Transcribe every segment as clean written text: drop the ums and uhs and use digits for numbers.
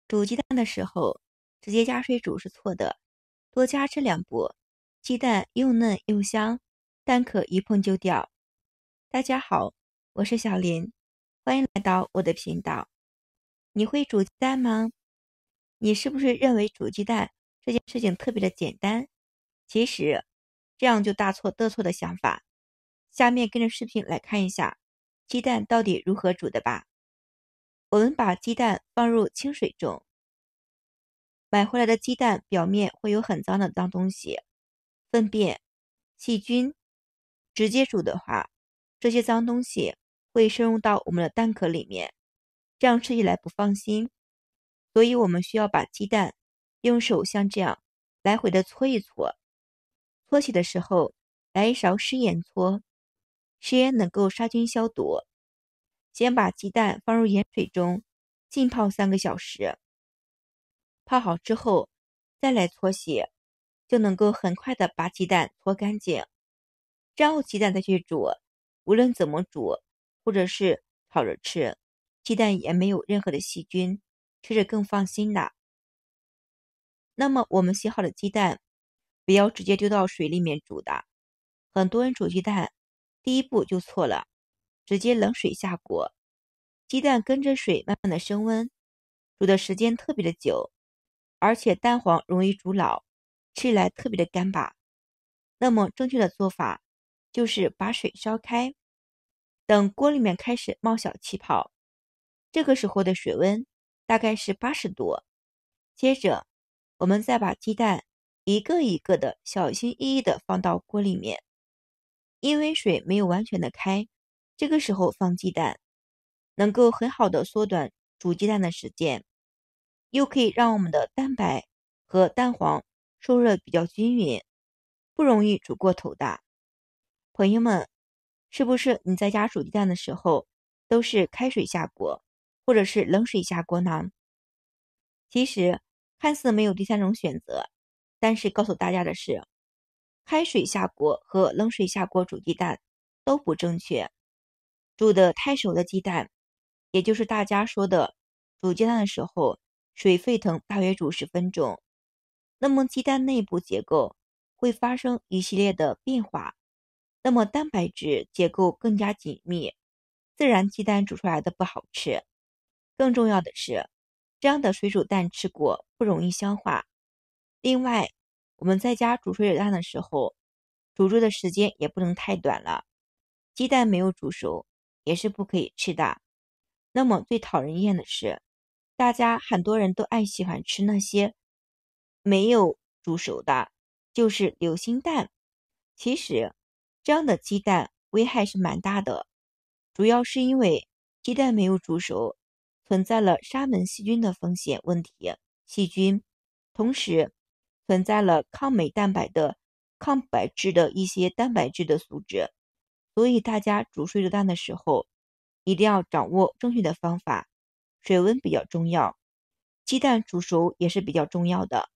煮鸡蛋的时候，直接加水煮是错的，多加这2步，鸡蛋又嫩又香，蛋壳一碰就掉。大家好，我是小林，欢迎来到我的频道。你会煮鸡蛋吗？你是不是认为煮鸡蛋这件事情特别的简单？其实，这样就大错特错的想法。下面跟着视频来看一下，鸡蛋到底如何煮的吧。我们把鸡蛋放入清水中。买回来的鸡蛋表面会有很脏的脏东西，粪便、细菌。直接煮的话，这些脏东西会深入到我们的蛋壳里面，这样吃起来不放心。所以我们需要把鸡蛋用手像这样来回的搓一搓。搓起的时候来一勺食盐搓，食盐能够杀菌消毒。先把鸡蛋放入盐水中浸泡3个小时。泡好之后再来搓洗，就能够很快的把鸡蛋搓干净。然后鸡蛋再去煮，无论怎么煮或者是炒着吃，鸡蛋也没有任何的细菌，吃着更放心的。那么我们洗好的鸡蛋不要直接丢到水里面煮的，很多人煮鸡蛋第一步就错了，直接冷水下锅，鸡蛋跟着水慢慢的升温，煮的时间特别的久，而且蛋黄容易煮老，吃起来特别的干巴。那么正确的做法就是把水烧开，等锅里面开始冒小气泡，这个时候的水温大概是80度。接着我们再把鸡蛋一个一个的小心翼翼的放到锅里面，因为水没有完全的开，这个时候放鸡蛋能够很好的缩短煮鸡蛋的时间，又可以让我们的蛋白和蛋黄受热比较均匀，不容易煮过头的。朋友们，是不是你在家煮鸡蛋的时候都是开水下锅，或者是冷水下锅呢？其实看似没有第三种选择，但是告诉大家的是，开水下锅和冷水下锅煮鸡蛋都不正确。煮的太熟的鸡蛋，也就是大家说的煮鸡蛋的时候水沸腾大约煮10分钟，那么鸡蛋内部结构会发生一系列的变化，那么蛋白质结构更加紧密，自然鸡蛋煮出来的不好吃。更重要的是，这样的水煮蛋吃过不容易消化。另外，我们在家煮水煮蛋的时候，煮煮的时间也不能太短了，鸡蛋没有煮熟也是不可以吃的。那么最讨人厌的是，大家很多人都喜欢吃那些没有煮熟的，就是流心蛋。其实这样的鸡蛋危害是蛮大的，主要是因为鸡蛋没有煮熟，存在了沙门细菌的风险问题，细菌，同时存在了抗酶蛋白的抗白质的一些蛋白质的素质。所以大家煮水煮蛋的时候一定要掌握正确的方法，水温比较重要，鸡蛋煮熟也是比较重要的。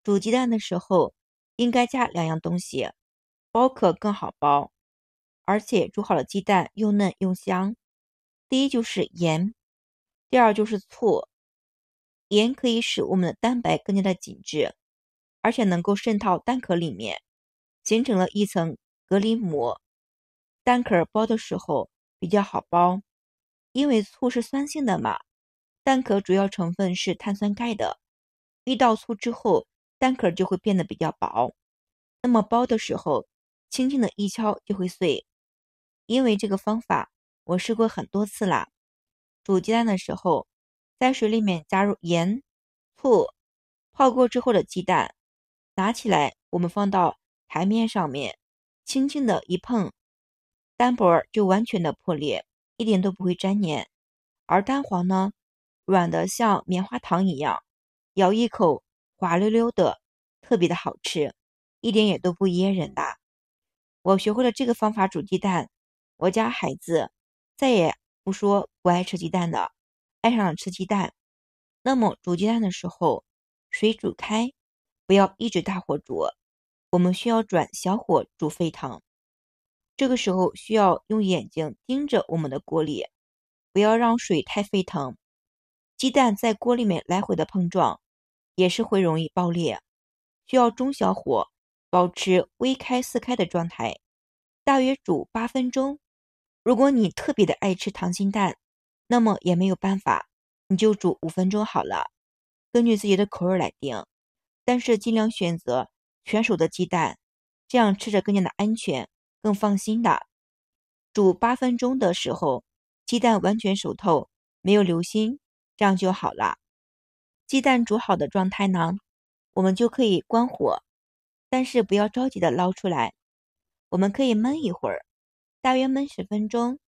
煮鸡蛋的时候应该加2样东西，剥壳更好剥，而且煮好了鸡蛋又嫩又香。第一就是盐，第二就是醋。盐可以使我们的蛋白更加的紧致，而且能够渗透蛋壳里面，形成了一层隔离膜，蛋壳剥的时候比较好剥。因为醋是酸性的嘛，蛋壳主要成分是碳酸钙的，遇到醋之后蛋壳就会变得比较薄，那么剥的时候轻轻的一敲就会碎。因为这个方法我试过很多次啦。煮鸡蛋的时候在水里面加入盐、醋，泡过之后的鸡蛋拿起来，我们放到台面上面，轻轻的一碰，蛋白就完全的破裂，一点都不会粘黏。而蛋黄呢，软的像棉花糖一样，咬一口滑溜溜的，特别的好吃，一点也都不噎人的。我学会了这个方法煮鸡蛋，我家孩子再也不说不爱吃鸡蛋的，爱上了吃鸡蛋。那么煮鸡蛋的时候，水煮开，不要一直大火煮，我们需要转小火煮沸腾。这个时候需要用眼睛盯着我们的锅里，不要让水太沸腾，鸡蛋在锅里面来回的碰撞，也是会容易爆裂，需要中小火保持微开四开的状态，大约煮8分钟。如果你特别的爱吃溏心蛋，那么也没有办法，你就煮5分钟好了，根据自己的口味来定。但是尽量选择全熟的鸡蛋，这样吃着更加的安全，更放心的。煮8分钟的时候，鸡蛋完全熟透，没有流心，这样就好了。鸡蛋煮好的状态呢，我们就可以关火，但是不要着急的捞出来，我们可以焖一会儿，大约焖10分钟，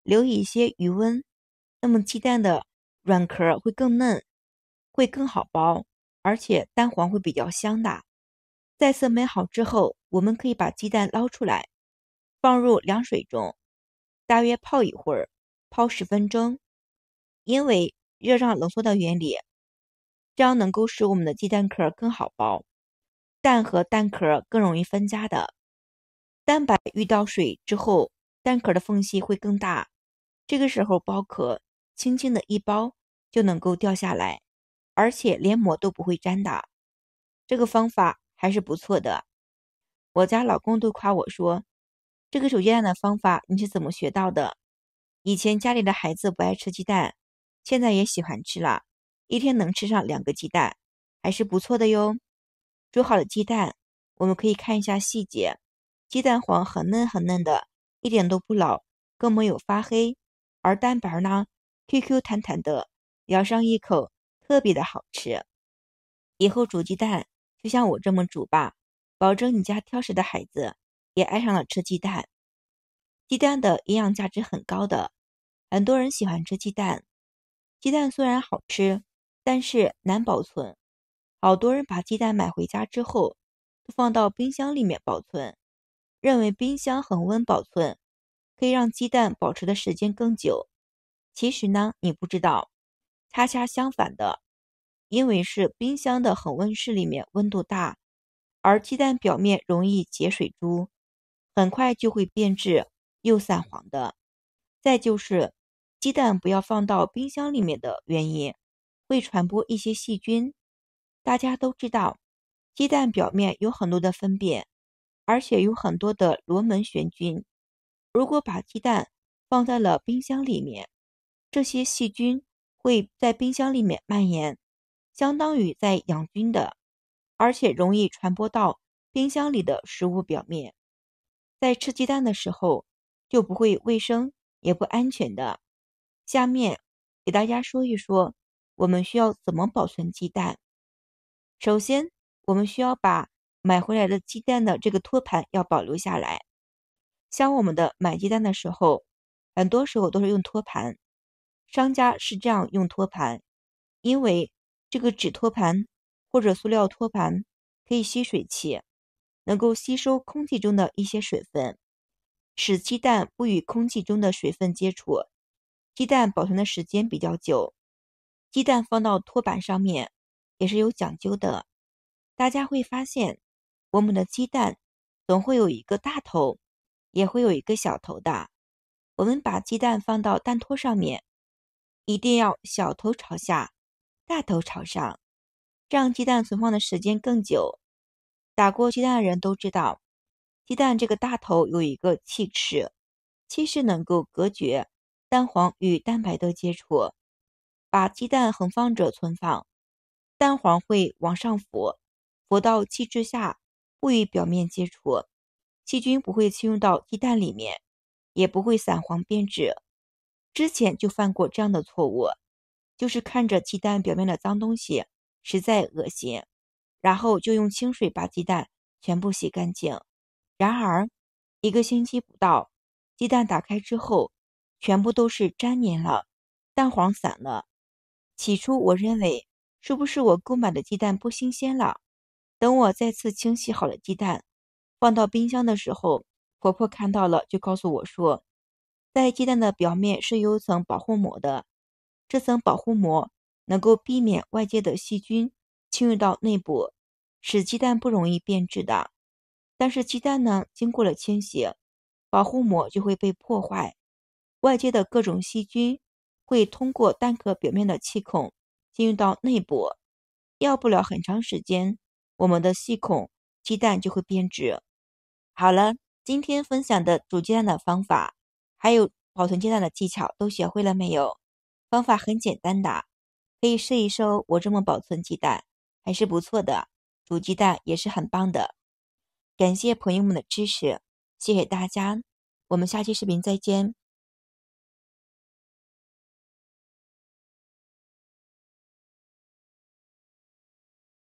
留一些余温，那么鸡蛋的软壳会更嫩，会更好剥，而且蛋黄会比较香的。再次焖好之后，我们可以把鸡蛋捞出来，放入凉水中，大约泡一会儿，泡10分钟。因为热胀冷缩的原理，这样能够使我们的鸡蛋壳更好剥，蛋和蛋壳更容易分家的。蛋白遇到水之后，蛋壳的缝隙会更大，这个时候剥壳，轻轻的一剥就能够掉下来，而且连膜都不会粘的。这个方法还是不错的。我家老公都夸我说，这个煮鸡蛋的方法你是怎么学到的？以前家里的孩子不爱吃鸡蛋，现在也喜欢吃了，一天能吃上2个鸡蛋，还是不错的哟。煮好的鸡蛋，我们可以看一下细节，鸡蛋黄很嫩很嫩的，一点都不老，更没有发黑，而蛋白呢，Q Q 弹弹的，咬上一口特别的好吃。以后煮鸡蛋就像我这么煮吧，保证你家挑食的孩子也爱上了吃鸡蛋。鸡蛋的营养价值很高的，很多人喜欢吃鸡蛋。鸡蛋虽然好吃，但是难保存。好多人把鸡蛋买回家之后，都放到冰箱里面保存，认为冰箱恒温保存可以让鸡蛋保持的时间更久。其实呢，你不知道，恰恰相反的，因为是冰箱的恒温室里面温度大，而鸡蛋表面容易结水珠，很快就会变质又散黄的。再就是鸡蛋不要放到冰箱里面的原因，会传播一些细菌。大家都知道，鸡蛋表面有很多的粪便，而且有很多的螺门旋菌。如果把鸡蛋放在了冰箱里面，这些细菌会在冰箱里面蔓延，相当于在养菌的，而且容易传播到冰箱里的食物表面。在吃鸡蛋的时候就不会卫生也不安全的。下面给大家说一说我们需要怎么保存鸡蛋。首先，我们需要把买回来的鸡蛋的这个托盘要保留下来。像我们的买鸡蛋的时候，很多时候都是用托盘，商家是这样用托盘，因为这个纸托盘或者塑料托盘可以吸水气，能够吸收空气中的一些水分，使鸡蛋不与空气中的水分接触，鸡蛋保存的时间比较久。鸡蛋放到托盘上面也是有讲究的，大家会发现我们的鸡蛋总会有一个大头，也会有一个小头的。我们把鸡蛋放到蛋托上面，一定要小头朝下，大头朝上，这样鸡蛋存放的时间更久。打过鸡蛋的人都知道，鸡蛋这个大头有一个气室，气室能够隔绝蛋黄与蛋白的接触。把鸡蛋横放着存放，蛋黄会往上浮，浮到气质下，不与表面接触，细菌不会侵入到鸡蛋里面，也不会散黄变质。之前就犯过这样的错误，就是看着鸡蛋表面的脏东西实在恶心，然后就用清水把鸡蛋全部洗干净。然而1个星期不到，鸡蛋打开之后全部都是粘黏了，蛋黄散了。起初我认为是不是我购买的鸡蛋不新鲜了，等我再次清洗好了鸡蛋放到冰箱的时候，婆婆看到了就告诉我说，在鸡蛋的表面是有层保护膜的，这层保护膜能够避免外界的细菌侵入到内部，使鸡蛋不容易变质的。但是鸡蛋呢，经过了清洗，保护膜就会被破坏，外界的各种细菌会通过蛋壳表面的气孔进入到内部，要不了很长时间，我们的细孔鸡蛋就会变质。好了，今天分享的煮鸡蛋的方法，还有保存鸡蛋的技巧都学会了没有？方法很简单的，可以试一试哦。我这么保存鸡蛋还是不错的，煮鸡蛋也是很棒的。感谢朋友们的支持，谢谢大家，我们下期视频再见。